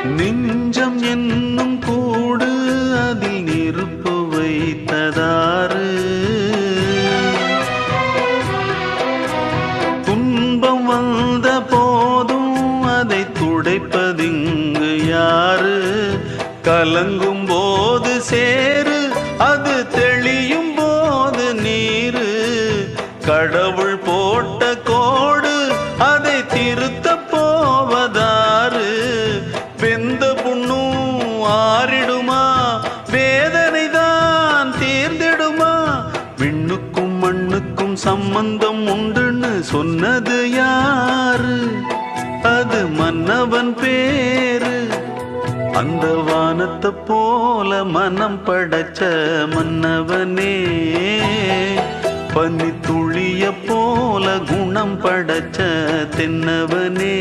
நெஞ்சம் என்னும் கூடு அதில் நெருப்பு வைத்ததாறு, துன்பம் வந்த போதும் அதை துடைப்பதிங்கு யாரு? கலங்கும் போது சேரு, அது தெளியும் போது நீரு. கடவுள் போட்ட கோடு அதை திருத்த போவதாறு? வெந்த புண்ணும் ஆறிடுமா? வேதனை தான் தீர்ந்திடுமா? விண்ணுக்கும் மண்ணுக்கும் சம்பந்தம் உண்டுன்னு சொன்னது யாரு? அது மன்னவன் பேரு. அந்த வானத்தை போல மனம் படைச்ச மன்னவனே, பனி துளிய போல குணம் படைச்ச தென்னவனே.